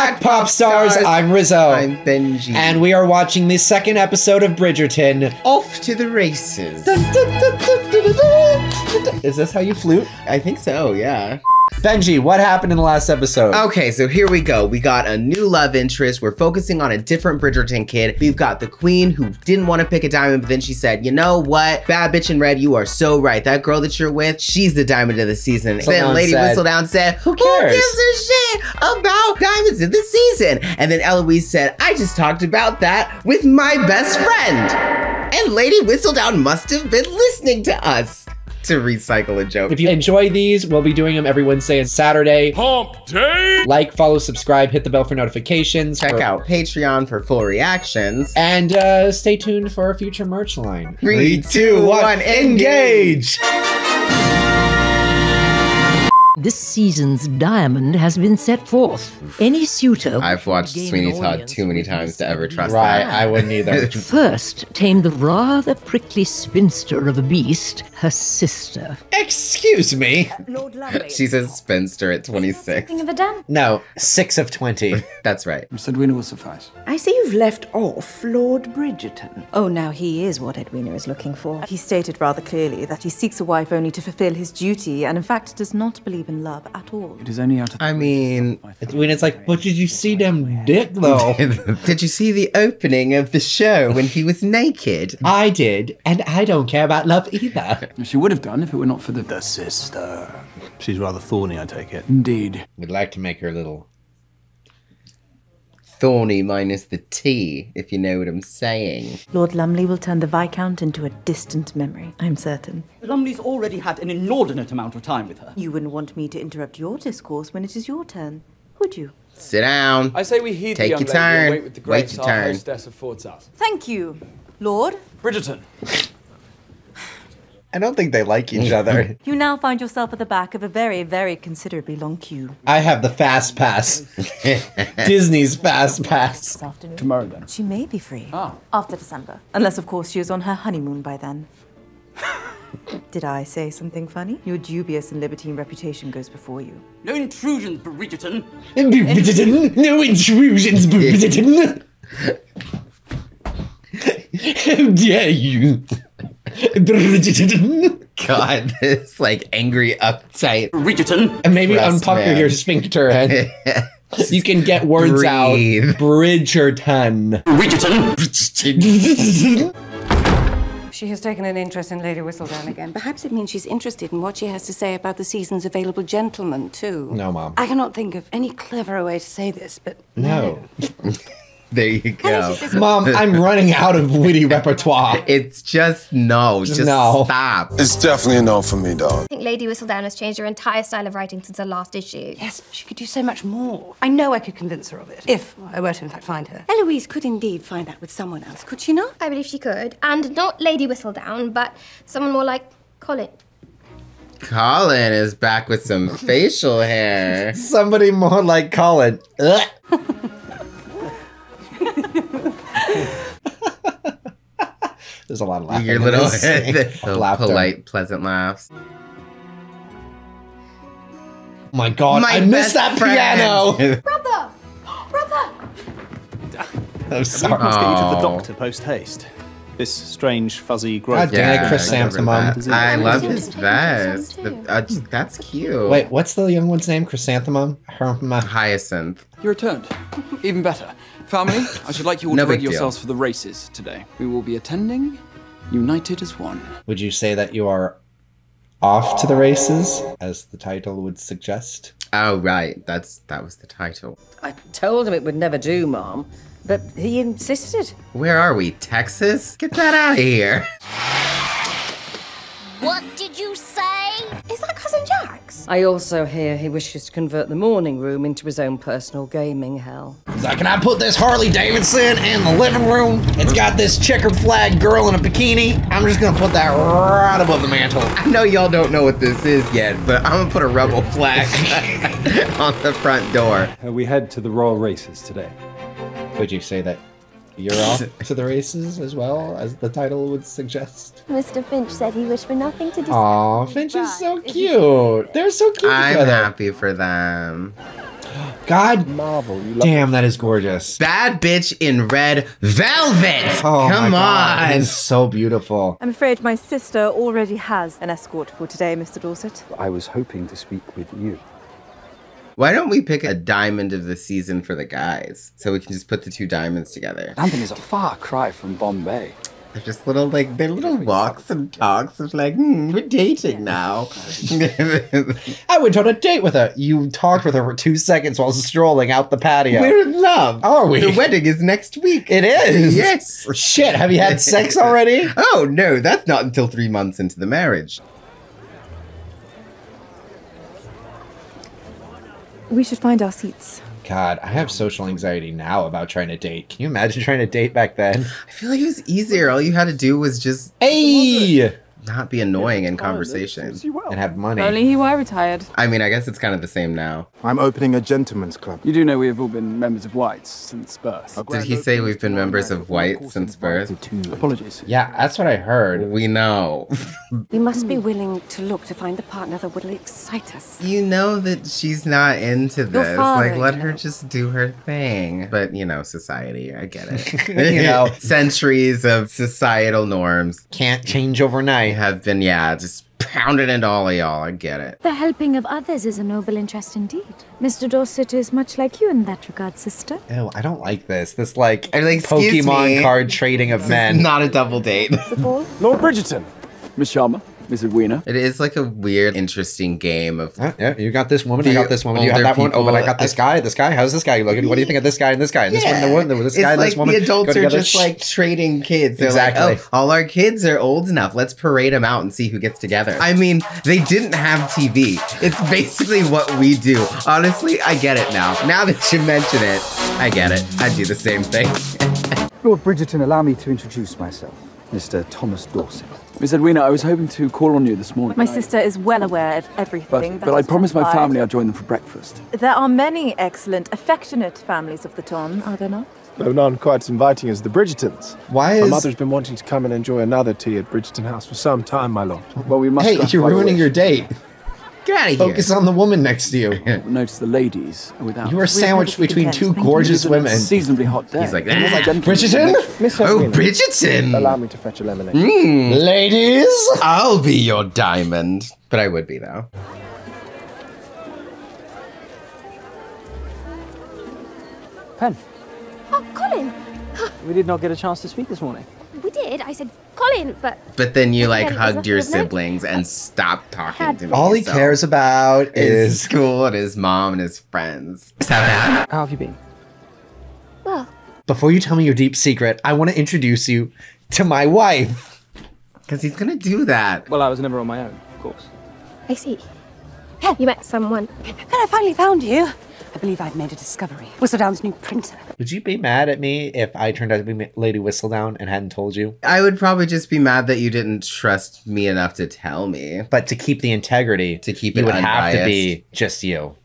back, pop stars. I'm Rizzo. I'm Benji. And we are watching the second episode of Bridgerton. Off to the races. Is this how you flute? I think so, yeah. Benji, what happened in the last episode? Okay, so here we go. We got a new love interest. We're focusing on a different Bridgerton kid. We've got the queen who didn't want to pick a diamond, but then she said, you know what? Bad bitch in red, you are so right. That girl that you're with, she's the diamond of the season. So then Lady Whistledown said, who cares? gives a shit about diamonds in the season? And then Eloise said, I just talked about that with my best friend. And Lady Whistledown must have been listening to us. To recycle a joke. If you enjoy these, we'll be doing them every Wednesday and Saturday. Hump day! Like, follow, subscribe, hit the bell for notifications. Check out Patreon for full reactions. And stay tuned for our future merch line. 3, 2, 1, engage! This season's diamond has been set forth. Any suitor... I've watched Sweeney Todd too many times to ever trust Right, that. I wouldn't either. First tame the rather prickly spinster of a beast, her sister. Excuse me. Lord Lumley. She's a spinster at 26. Of a dam. No, 6 of 20. That's right. Miss Edwina will suffice. I see you've left off Lord Bridgerton. Oh, now he is what Edwina is looking for. He stated rather clearly that he seeks a wife only to fulfill his duty and in fact does not believe in love at all. It is only out of... I mean... When it's like, but did you see them dick though? Did you see the opening of the show when he was naked? I did, and I don't care about love either. She would have done if it were not for the Sister. She's rather thorny, I take it. Indeed. We'd like to make her a little... Thorny minus the T, if you know what I'm saying. Lord Lumley will turn the Viscount into a distant memory, I'm certain. Lumley's already had an inordinate amount of time with her. You wouldn't want me to interrupt your discourse when it is your turn, would you? Sit down. I say we heed Take the young your lady and turn. wait with the Wait grace your our turn. hostess affords us. Thank you, Lord. Bridgerton. I don't think they like each other. You now find yourself at the back of a very, very considerably long queue. I have the fast pass. Disney's fast pass. This afternoon. Tomorrow then. She may be free. Ah. After December. Unless, of course, she is on her honeymoon by then. Did I say something funny? Your dubious and libertine reputation goes before you. No intrusions, Bridgerton. No intrusions, Bridgerton. How dare you? Bridgerton. God, this like angry, uptight. Bridgerton. And maybe Trust unpucker man. your sphincter and you can get words Breathe. out. Bridgerton. Bridgerton. She has taken an interest in Lady Whistledown again. Perhaps it means she's interested in what she has to say about the season's available gentlemen, too. No, Mom. I cannot think of any cleverer way to say this, but... No. There you go. Mom, I'm running out of witty repertoire. It's just no. Just no. Stop. It's definitely a no for me, dog. I think Lady Whistledown has changed her entire style of writing since her last issue. Yes, she could do so much more. I know I could convince her of it, if I were to in fact find her. Eloise could indeed find that with someone else, could she not? I believe she could. And not Lady Whistledown, but someone more like Colin. Colin is back with some facial hair. Somebody more like Colin. Ugh. There's a lot of laughing. Your in little this. Laughter. polite, pleasant laughs. Oh my God, My I missed best that friend. piano. Brother! Brother! I'm sorry. Let's get you to the Oh. doctor post haste. This strange, fuzzy God growth. damn it, Chrysanthemum. I love Seems his to play into vest. some too. That's cute. Wait, what's the young one's name? Chrysanthemum? Hyacinth. You returned. Even better. Family, I should like you all No to big ready deal. yourselves for the races today. We will be attending, united as one. Would you say that you are off to the races, as the title would suggest? Oh, right. That was the title. I told him it would never do, Mom, but he insisted. Where are we? Texas? Get that out of here. What did you say? Is that Cousin Jax? I also hear he wishes to convert the morning room into his own personal gaming hell. He's like, can I put this Harley Davidson in the living room? It's got this checkered flag girl in a bikini. I'm just gonna put that right above the mantle. I know y'all don't know what this is yet, but I'm gonna put a rebel flag on the front door. We head to the royal races today. Would you say that you're off to the races as well, as the title would suggest? Mr. Finch said he wished for nothing to do. Aw, Finch is so cute. They're so cute I'm together. happy for them. God. Marvel. You love Damn, that is gorgeous. Bad bitch in red velvet. Oh, Come my God. on. It is so beautiful. I'm afraid my sister already has an escort for today, Mr. Dorset. I was hoping to speak with you. Why don't we pick a diamond of the season for the guys? So we can just put the 2 diamonds together. London is a far cry from Bombay. They're just little, like, they're little walks and talks of like, we're dating now. I went on a date with her. You talked with her for 2 seconds while strolling out the patio. We're in love. Are we? The wedding is next week. It is. Yes. Shit, have you had sex already? Oh, no, that's not until 3 months into the marriage. We should find our seats. God, I have social anxiety now about trying to date. Can you imagine trying to date back then? I feel like it was easier. All you had to do was just Hey! not be annoying in conversation. And have money. Only you are retired. I mean, I guess it's kind of the same now. I'm opening a gentleman's club. You do know we have all been members of Whites since birth. Did he say we've been members of White since birth? Apologies. Yeah, that's what I heard. We know. We must be willing to look to find the partner that will excite us. You know that she's not into this. father, Like, let you her know. just do her thing. But, you know, society, I get it. You know. Centuries of societal norms Can't change overnight. have been, just pounded into all of y'all. I get it. The helping of others is a noble interest indeed. Mr. Dorset is much like you in that regard, sister. Ew, I don't like this. This, like, Excuse Pokemon me. card trading of men. Not a double date. Lord Bridgerton. Miss Sharma, Miss Edwina. It is like a weird, interesting game of Yeah, you got this woman, I The got this woman, you have older that one. Oh, but I people, got this guy. This guy, how's this guy looking? What do you think of this guy and this guy? And this one, the one, this guy, and like this woman. the adults go are together. just like trading kids. They're Exactly. like, oh, all our kids are old enough. Let's parade them out and see who gets together. I mean, they didn't have TV. It's basically what we do. Honestly, I get it now. Now that you mention it, I get it. I do the same thing. Lord Bridgerton, allow me to introduce myself. Mr. Thomas Dorset. Miss Edwina, I was hoping to call on you this morning. My sister is well aware of everything. But I promised my family I'd join them for breakfast. There are many excellent, affectionate families of the Ton, are there not? No, none quite as inviting as the Bridgertons. Why My is... mother's been wanting to come and enjoy another tea at Bridgerton House for some time, my lord. Well, we must Hey, gratify you're ruining your your date. Get out of here. Focus on the woman next to you. wish. Notice the ladies are without. You were sandwiched between content. 2 Thank gorgeous women. Seasonably hot day. He's like, And as I "Ah, gently- Bridgerton? Miss Oh, Edwina, Bridgerton. allow me to fetch a lemonade. Ladies? I'll be your diamond. But I would be, though. Pen, Oh, Colin! we did not get a chance to speak this morning. We did. I said Colin, but But then you, like, Yeah, it was hugged your a little bit. siblings and stopped talking to me. All he so cares about is is... school and his mom and his friends. How have you been? well, Before you tell me your deep secret, I want to introduce you to my wife. Because he's gonna do that. Well, I was never on my own, of course. I see. You met someone. Then I finally found you. I believe I've made a discovery. Whistledown's new printer. Would you be mad at me if I turned out to be Lady Whistledown and hadn't told you? I would probably just be mad that you didn't trust me enough to tell me. But to keep the integrity, To keep you it would have to unbiased. be just you.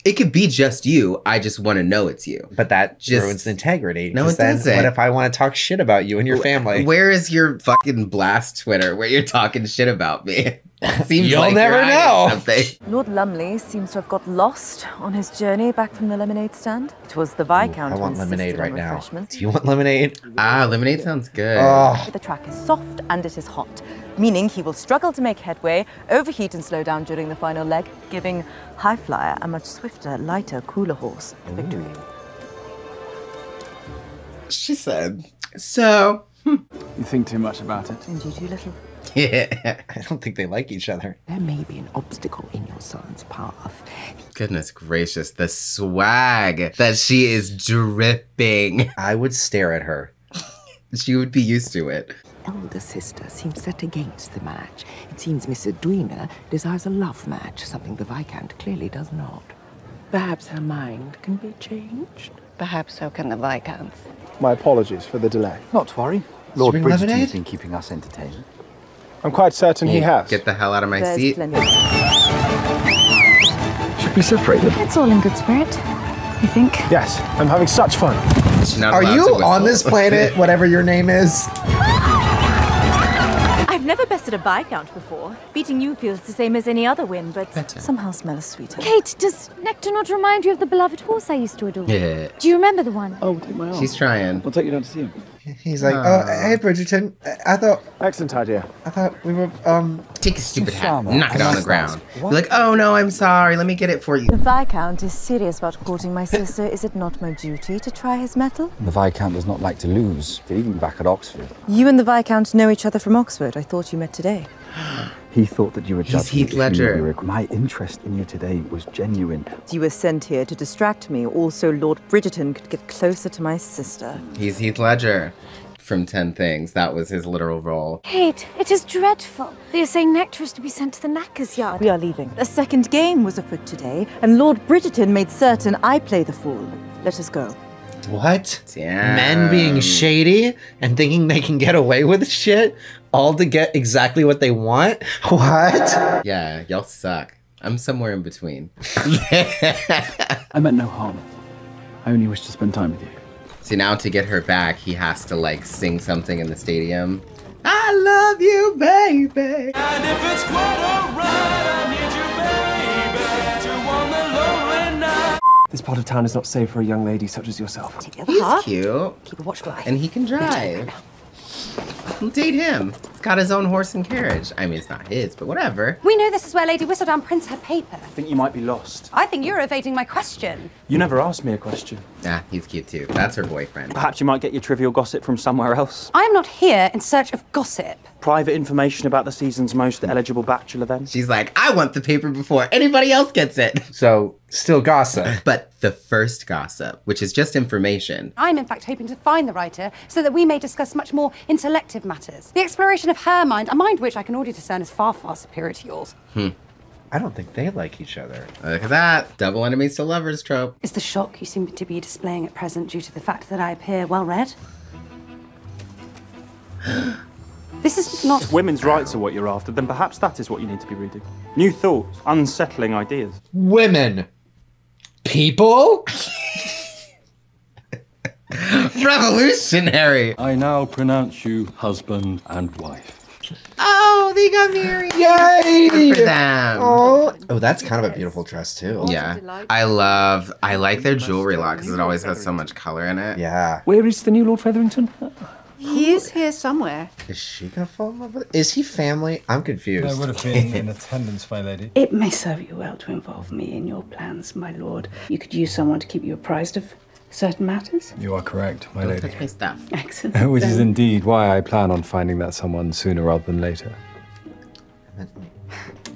It could be just you. I just want to know it's you. But that Just- ruins the integrity. No, 'cause it then doesn't. What if I want to talk shit about you and your family? Where is your fucking blast Twitter where you're talking shit about me? It seems You'll like never you're hiding know. something. Lord Lumley seems to have got lost on his journey back from the lemonade stand. It was the Viscount I who want lemonade insisted on right now. refreshments. Do you want lemonade? Ah, lemonade sounds good. Oh, The track is soft and it is hot, meaning he will struggle to make headway, overheat and slow down during the final leg, giving High Flyer a much swifter, lighter, cooler horse to victory. She said. So, You think too much about it. And you do little. yeah. I don't think they like each other. There may be an obstacle in your son's path. Goodness gracious, the swag that she is dripping. I would stare at her. She would be used to it. Elder sister seems set against the match. It seems Miss Edwina desires a love match, something the Viscount clearly does not. Perhaps her mind can be changed. Perhaps so can the Viscount. My apologies for the delay. Not to worry. Lord Spring Bridgerton's lemonade? been keeping us entertained. I'm quite certain he has. Get the hell out of my There's seat. plenty. Should we separate them? It's all in good spirit, you think? Yes, I'm having such fun. She's not Are allowed you to whistle. on this planet, whatever your name is? I've I've never bested a Viscount before. Beating you feels the same as any other win, but somehow smells sweeter. Kate, does nectar not remind you of the beloved horse I used to adore? Yeah. Do you remember the one? Oh, take my arm. She's trying. I'll take you down to see him. He's like, oh, hey, Bridgerton. I thought... Excellent idea. I thought we were, Take a stupid hat, Shama, knock it on the ground. What? Be like, oh no, I'm sorry, let me get it for you. The Viscount is serious about courting my sister. Is it not my duty to try his mettle? The Viscount does not like to lose, even back at Oxford. You and the Viscount know each other from Oxford. I thought you met today. He thought that you were He's judging Heath if you Ledger. were- My interest in you today was genuine. You were sent here to distract me, also Lord Bridgerton could get closer to my sister. He's Heath Ledger from 10 Things. That was his literal role. Kate, it is dreadful. They are saying nectar is to be sent to the knacker's yard. We are leaving. A second game was afoot today, and Lord Bridgerton made certain I play the fool. Let us go. What? Damn. Men being shady and thinking they can get away with shit, all to get exactly what they want? What? Yeah, y'all suck. I'm somewhere in between. I meant no harm. I only wish to spend time with you. See, now to get her back, he has to like sing something in the stadium. I love you, baby. And if it's quite alright, I need you, baby, to warm the lonely night. This part of town is not safe for a young lady such as yourself. He's cute. Keep a watchful eye. And he can drive. I'll date him. He's got his own horse and carriage. I mean, it's not his, but whatever. We know this is where Lady Whistledown prints her paper. I think you might be lost. I think you're evading my question. You never asked me a question. Nah, he's cute too. That's her boyfriend. Perhaps you might get your trivial gossip from somewhere else. I am not here in search of gossip. Private information about the season's most eligible bachelor then. She's like, I want the paper before anybody else gets it. So, still gossip. But the first gossip, which is just information. I'm in fact hoping to find the writer so that we may discuss much more intellective matters. The exploration of her mind, a mind which I can already discern is far, far superior to yours. I don't think they like each other. Look at that. Double enemies to lovers trope. Is the shock you seem to be displaying at present due to the fact that I appear well read? This is not... If women's rights are what you're after, then perhaps that is what you need to be reading. New thoughts, unsettling ideas. Women. People? Revolutionary. I now pronounce you husband and wife. Oh, they got married. Yay! Good for them. Oh, that's kind of a beautiful dress too. Yeah. I like their jewelry a lot because it always has so much color in it. Yeah. Where is the new Lord Featherington? He is here somewhere. Is she gonna fall in love with it? Is he family? I'm confused. I would have been in attendance, my lady. It may serve you well to involve me in your plans, my lord. You could use someone to keep you apprised of certain matters. You are correct, my Don't lady. touch my stuff. Excellent. Which is indeed why I plan on finding that someone sooner rather than later.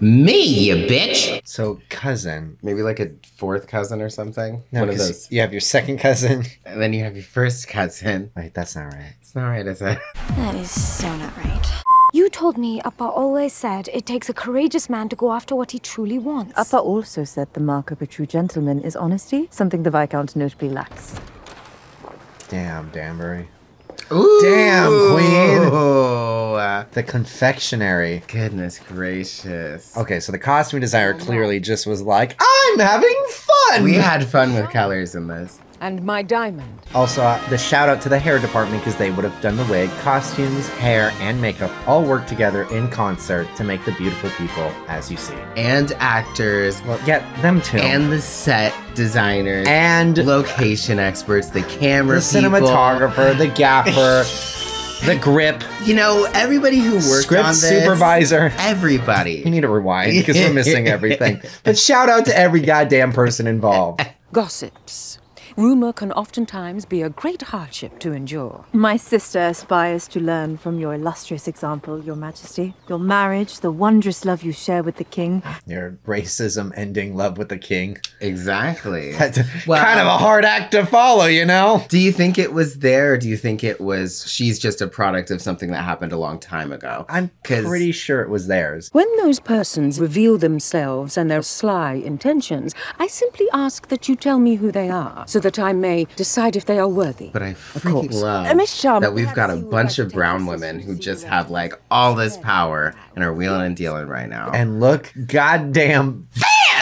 Me, you bitch. So, cousin. Maybe like a fourth cousin or something. No, One of 'cause those. you have your second cousin. And then you have your first cousin. Wait, that's not right. It's not right, is it? That is so not right. You told me Appa always said it takes a courageous man to go after what he truly wants. Appa also said the mark of a true gentleman is honesty, something the Viscount notably lacks. Damn, Danbury. Ooh. Damn, Queen. The confectionery. Goodness gracious. Okay, so the costume designer clearly just was like, I'm having fun! We had fun with colors in this. And my diamond. Also, the shout out to the hair department because they would have done the wig, costumes, hair, and makeup all work together in concert to make the beautiful people as you see. And actors. Well, yeah, them too. And the set designers. And location experts, the camera the cinematographer, the gaffer, the grip. You know, everybody who worked script on this. supervisor. Everybody. We need to rewind because we're missing everything. But shout out to every goddamn person involved. Gossips. Rumor can oftentimes be a great hardship to endure. My sister aspires to learn from your illustrious example, Your Majesty. Your marriage, the wondrous love you share with the king. Your racism ending love with the king. Exactly. That's kind of a hard act to follow, you know? Do you think it was there, or do you think it was she's just a product of something that happened a long time ago? I'm pretty sure it was theirs. When those persons reveal themselves and their sly intentions, I simply ask that you tell me who they are, so that I may decide if they are worthy. But I freaking love Miss Sharma, that we've got a bunch of brown women who just have like all this power and are wheeling and dealing right now. And look goddamn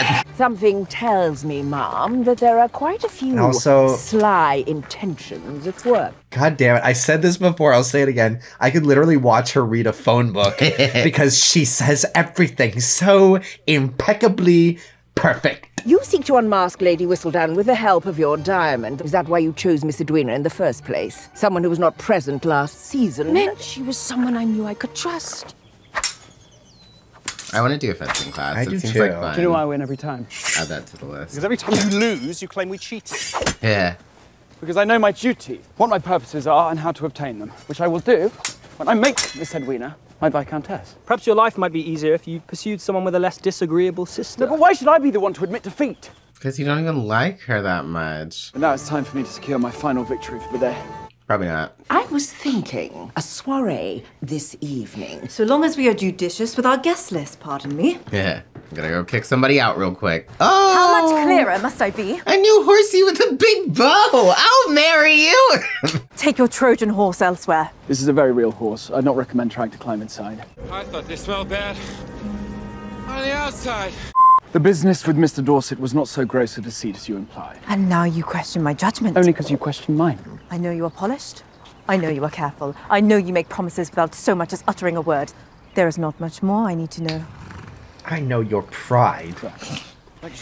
Yes! Something tells me, Mom, that there are quite a few And also- sly intentions at work. God damn it. I said this before. I'll say it again. I could literally watch her read a phone book because she says everything so impeccably perfect. You seek to unmask Lady Whistledown with the help of your diamond. Is that why you chose Miss Edwina in the first place? Someone who was not present last season? Meant she was someone I knew I could trust. I want to do a fencing class. I It do seems too. like fun. Do you know why I win every time? Add that to the list. Because every time you lose, you claim we cheated. Yeah. Because I know my duty, what my purposes are, and how to obtain them, which I will do when I make Miss Edwina my Viscountess. Perhaps your life might be easier if you pursued someone with a less disagreeable sister. No, but why should I be the one to admit defeat? Because you don't even like her that much. But now it's time for me to secure my final victory for the day. Probably not. I was thinking a soiree this evening. So long as we are judicious with our guest list, pardon me. Yeah. I'm gonna go kick somebody out real quick. Oh! How much clearer must I be? A new horsey with a big bow! I'll marry you! Take your Trojan horse elsewhere. This is a very real horse. I'd not recommend trying to climb inside. I thought they smelled bad on the outside. The business with Mr. Dorset was not so gross a deceit as you imply. And now you question my judgment. Only because you question mine. I know you are polished. I know you are careful. I know you make promises without so much as uttering a word. There is not much more I need to know. I know your pride.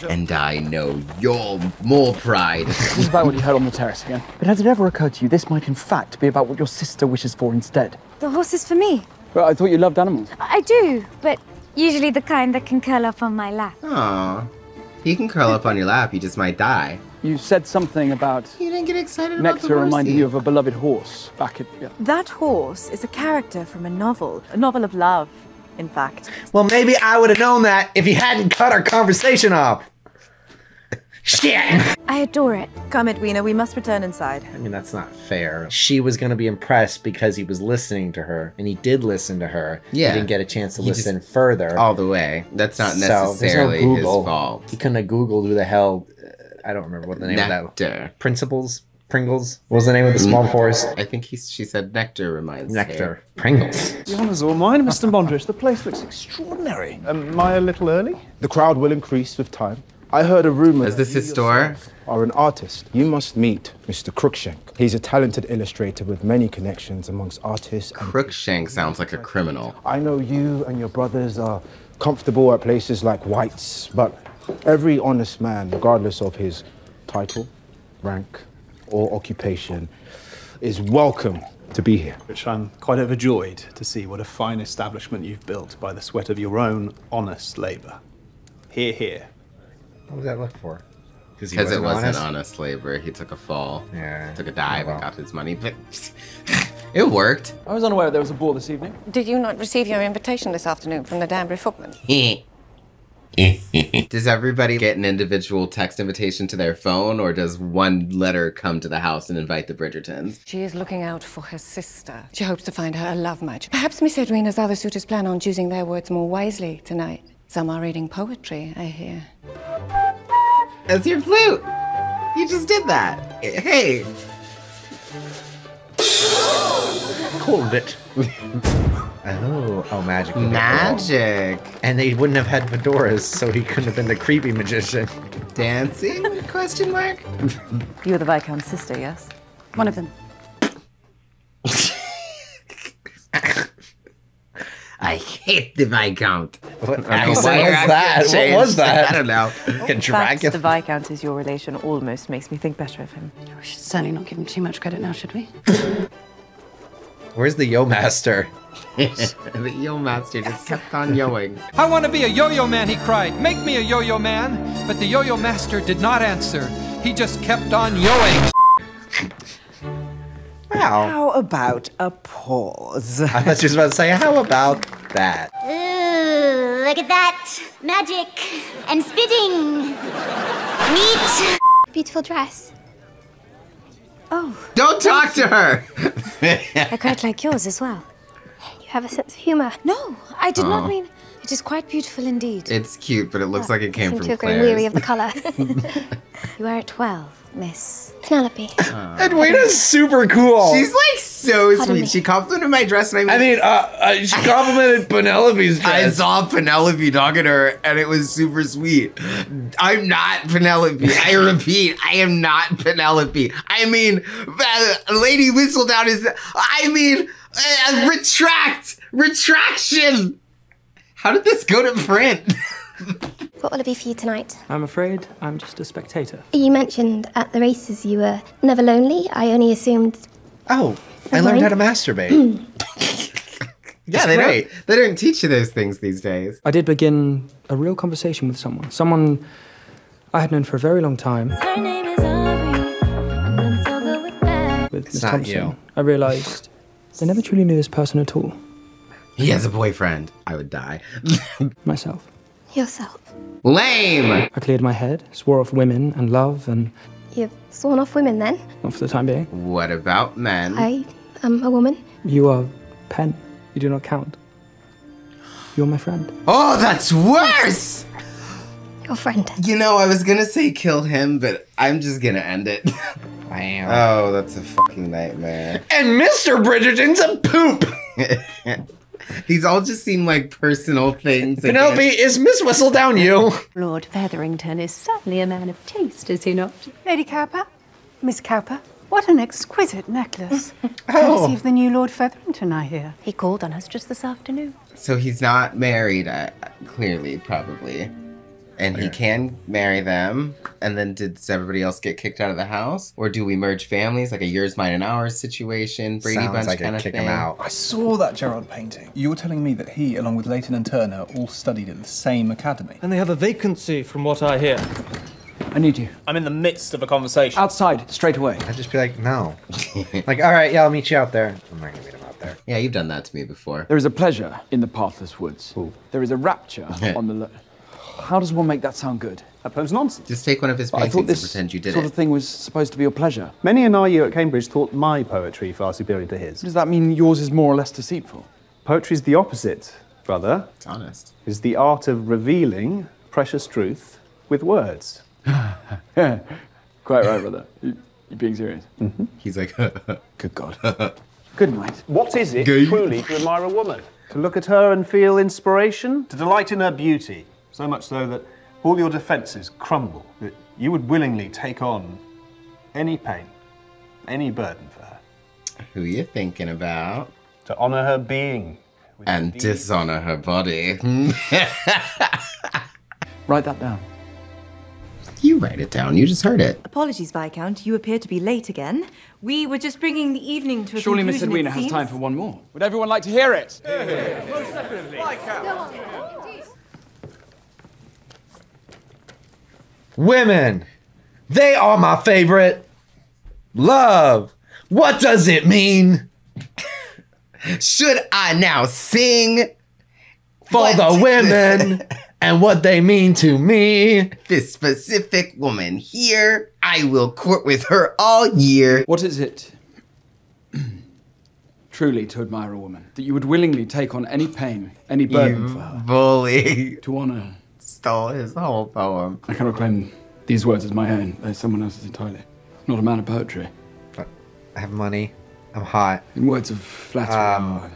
And I know your more pride. This is about what you heard on the terrace again. But has it ever occurred to you this might in fact be about what your sister wishes for instead? The horse is for me. Well, I thought you loved animals. I do, but usually the kind that can curl up on my lap. Aw. He can curl up on your lap, you just might die. You said something about You didn't get excited about the Nectar reminding horsey. you of a beloved horse back at... Yeah. That horse is a character from a novel of love, in fact. Well, maybe I would have known that if you hadn't cut our conversation off. Shit! I adore it. Come, Edwina, we must return inside. I mean, that's not fair. She was going to be impressed because he was listening to her, and he did listen to her. Yeah. He didn't get a chance to He listen further. All the way. That's not So, there's no necessarily his Google. fault. He couldn't have Googled who the hell... I don't remember what the name of that... Nectar. Principles? Pringles? What was the name of the small horse? I think she said Nectar reminds Nectar. her. Pringles. The honour's all mine, Mr. Bondridge. The place looks extraordinary. Am I a little early? The crowd will increase with time. I heard a rumour. Is this his store? Are an artist. You must meet Mr. Crookshank. He's a talented illustrator with many connections amongst artists. Crookshank sounds like a criminal. I know you and your brothers are comfortable at places like White's, but every honest man, regardless of his title, rank, or occupation, is welcome to be here. Which I'm quite overjoyed to see what a fine establishment you've built by the sweat of your own honest labour. Hear, hear. What was that look for? Because it wasn't honest labor. He took a fall. Yeah. Took a dive and got his money. But it worked. I was unaware there was a ball this evening. Did you not receive your invitation this afternoon from the Danbury footman? Does everybody get an individual text invitation to their phone, or does one letter come to the house and invite the Bridgertons? She is looking out for her sister. She hopes to find her a love match. Perhaps Miss Edwina's other suitors plan on choosing their words more wisely tonight. Some are reading poetry, I hear. That's your flute. You just did that. Hey. Hold it. Oh, magic. Magic. And they wouldn't have had fedoras, so he couldn't have been the creepy magician. Dancing? Question mark? You're the Viscount's sister, yes? One of them. I hate the Viscount. What was that? What was that? I don't know. In fact, the Viscount is your relation almost makes me think better of him. We should certainly not give him too much credit now, should we? Where's the Yo Master? The Yo Master just kept on yoing. I want to be a yo-yo man, he cried. Make me a yo-yo man. But the yo-yo master did not answer. He just kept on yoing. Wow. How about a pause? I thought she was about to say, how about that? Ooh, look at that. Magic and spitting. Neat. Beautiful dress. Oh. Don't talk to her! I quite like yours as well. You have a sense of humour. No, I did not mean... It is quite beautiful indeed. It's cute, but it looks like it came Seem from to have grown Claire's. weary of the colour. You are 12, Miss Penelope. Edwina's super cool. She's like so Pardon sweet. me. She complimented my dress, and she complimented Penelope's dress. I saw Penelope talking to her, and it was super sweet. I'm not Penelope. I repeat, I am not Penelope. I mean, Lady Whistledown is. I mean, retraction. How did this go to print? What will it be for you tonight? I'm afraid I'm just a spectator. You mentioned at the races you were never lonely. I only assumed. Oh, I learned how to masturbate. Yeah, they don't teach you those things these days. I did begin a real conversation with someone I had known for a very long time. Her name is Ari, and I'm so good with that. With It's Miss not Thompson. you. I realized they never truly knew this person at all. He has a boyfriend. I would die. Myself. Yourself. Lame! I cleared my head, swore off women and love, and You've sworn off women then? not for the time being. What about men? I am a woman. You are pen. You do not count. You're my friend. Oh, that's worse! Your friend. You know, I was gonna say kill him, but I'm just gonna end it. I am. Oh, that's a fucking nightmare. And Mr. Bridgerton's a poop. These all just seem like personal things. Penelope, is Miss Whistledown you? Lord Featherington is certainly a man of taste, is he not? Lady Cowper? Miss Cowper? What an exquisite necklace. Courtesy of the new Lord Featherington, I hear. He called on us just this afternoon. So he's not married, clearly, probably. And he can marry them. And then does everybody else get kicked out of the house? Or do we merge families, like a yours, mine, and ours situation? Brady Sounds Bunch like a kind of kick thing? him out. I saw that Gerard painting. You were telling me that he, along with Leighton and Turner, all studied at the same academy. And they have a vacancy, from what I hear. I need you. I'm in the midst of a conversation. Outside, straight away. I'd just be like, no. Like, all right, yeah, I'll meet you out there. I'm not gonna meet him out there. Yeah, you've done that to me before. There is a pleasure in the pathless woods. There is a rapture on the... How does one make that sound good? That poem's nonsense. Just take one of his But I paintings thought and this pretend you did sort it. of thing was supposed to be your pleasure. Many in our year at Cambridge thought my poetry far superior to his. Does that mean yours is more or less deceitful? Poetry's the opposite, brother. It's honest. It's the art of revealing precious truth with words. Yeah, quite right, brother. You're being serious. Mm-hmm. He's like, good God. Good night. What is it Gay. truly to admire a woman? To look at her and feel inspiration? To delight in her beauty, so much so that all your defences crumble, that you would willingly take on any pain, any burden for her. Who you thinking about? To honour her being. And dishonor her body. Write that down. You write it down. You just heard it. Apologies, Viscount. You appear to be late again. We were just bringing the evening to a Surely Miss conclusion, Edwina it has seems. time for one more. Would everyone like to hear it? Most definitely. Women, they are my favorite. Love, what does it mean? Should I now sing For the women and what they mean to me? This specific woman here, I will court with her all year. What is it truly to admire a woman? That you would willingly take on any pain, any burden for her? Bully. To honor. Stole his whole poem. I cannot claim these words as my own. They're someone else's entirely. Not a man of poetry. I have money. I'm hot. In words of flattery.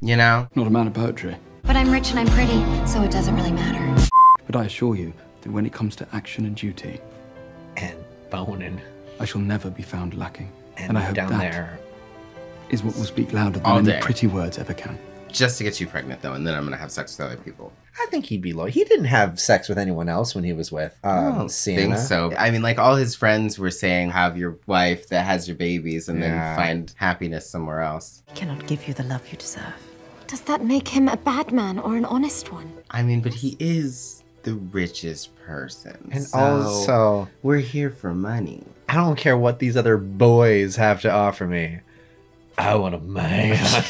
You know? Not a man of poetry. But I'm rich and I'm pretty, so it doesn't really matter. But I assure you that when it comes to action and duty, and boning, I shall never be found lacking. And I hope down that there is what will speak louder than All any day. pretty words ever can. Just to get you pregnant, though, and then I'm gonna have sex with other people. I think he'd be loyal. He didn't have sex with anyone else when he was with I don't Sienna. think so. I mean, like, all his friends were saying, have your wife that has your babies and then find happiness somewhere else. He cannot give you the love you deserve. Does that make him a bad man or an honest one? I mean, but he is the richest person. And so also, we're here for money. I don't care what these other boys have to offer me. I want a man.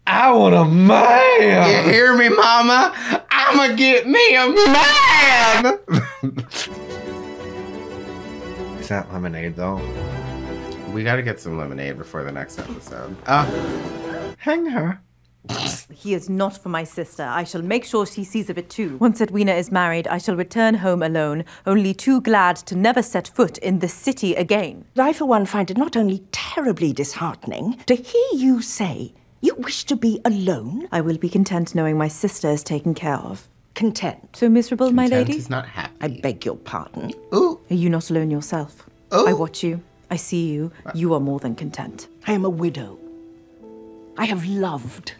I want a man. You hear me, mama? I'ma get me a man. Is that lemonade, though? We gotta get some lemonade before the next episode. Hang her. He is not for my sister. I shall make sure she sees of it too. Once Edwina is married, I shall return home alone, only too glad to never set foot in this city again. I, for one, find it not only terribly disheartening to hear you say you wish to be alone. I will be content knowing my sister is taken care of. Content. So miserable, my Content lady? is not happy. I beg your pardon. Ooh. Are you not alone yourself? Ooh. I watch you. I see you. You are more than content. I am a widow. I have loved.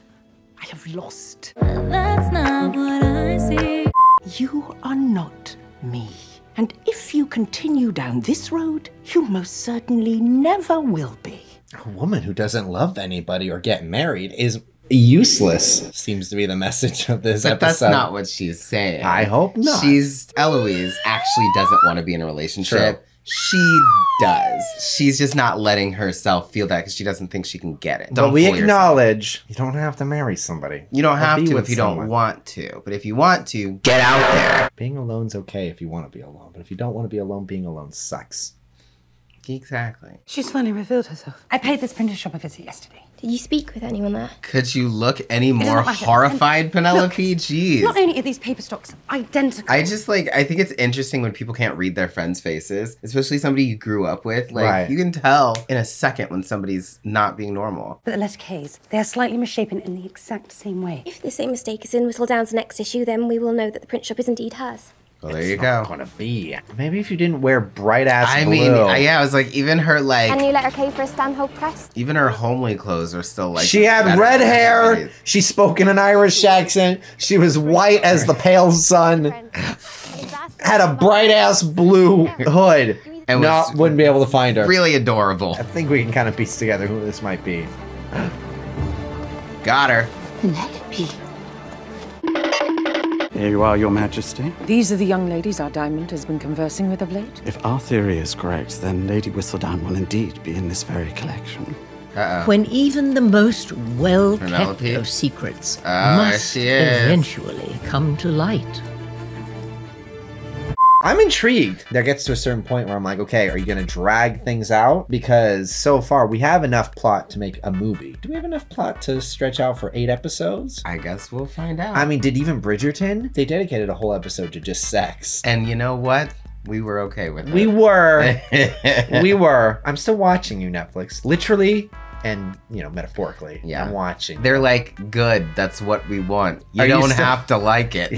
I have lost. That's not what I see. You are not me. And if you continue down this road, you most certainly never will be. A woman who doesn't love anybody or get married is useless, seems to be the message of this But episode. that's not what she's saying. I hope not. Eloise actually doesn't want to be in a relationship. True. She does. She's just not letting herself feel that because she doesn't think she can get it. But we acknowledge you don't have to marry somebody. You don't Or have be to with if you someone. don't want to. But if you want to, get out there. Being alone's okay if you want to be alone. But if you don't want to be alone, being alone sucks. Exactly. She's finally revealed herself. I paid this printer shop a visit yesterday. Did you speak with anyone there? Could you look any does more not matter. horrified, Penelope? Jeez. Not only are these paper stocks identical. I think it's interesting when people can't read their friends' faces, especially somebody you grew up with. Like, Right. you can tell in a second when somebody's not being normal. But the letter K's, they are slightly misshapen in the exact same way. If the same mistake is in Whistledown's next issue, then we will know that the print shop is indeed hers. Well, there you go. Gonna be. Maybe if you didn't wear bright ass blue. I was like, even her, And you letter K for a Stanhope crest? even her homely clothes are still like. She had better red than hair. everybody's. She spoke in an Irish accent. She was white as the pale sun. Had a bright ass blue hood. And Wouldn't be able to find her. Really adorable. I think we can kind of piece together who this might be. Got her. Let it be. Here you are, Your Majesty. These are the young ladies our Diamond has been conversing with of late. If our theory is correct, then Lady Whistledown will indeed be in this very collection. When even the most well-kept Penelope? of secrets Oh, must she is. eventually come to light. I'm intrigued. There gets to a certain point where I'm like, okay, are you going to drag things out? Because so far we have enough plot to make a movie. Do we have enough plot to stretch out for 8 episodes? I guess we'll find out. I mean, did even Bridgerton? They dedicated a whole episode to just sex. And you know what? We were okay with it. We were. We were. I'm still watching you, Netflix. Literally and, metaphorically. Yeah. I'm watching. They're like, good, that's what we want. You Are you don't still- have to like it.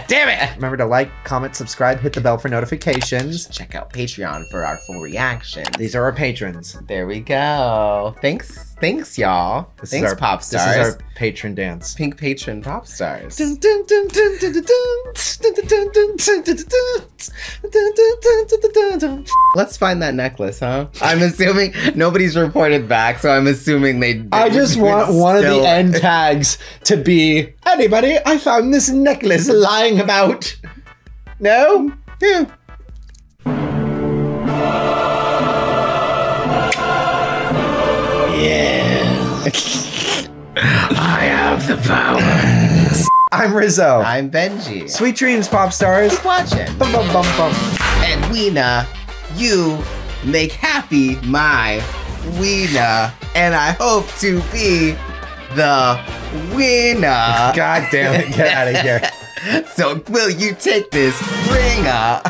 Damn it! Remember to like, comment, subscribe, hit the bell for notifications. Check out Patreon for our full reactions. These are our patrons. There we go. Thanks, y'all. Thanks, pop stars. This is our patron dance. Pink patron pop stars. Let's find that necklace, huh? I'm assuming nobody's reported back, so I'm assuming they. I just want one of the end tags to be, anybody, I found this necklace lying about. No? Yeah. I have the power. I'm Rizzo. I'm Benji. Sweet dreams, pop stars. Keep watching. Bum, bum, bum, bum. Edwina, you make happy my Weena, and I hope to be the winner. God damn it, get out of here. So will you take this ringer?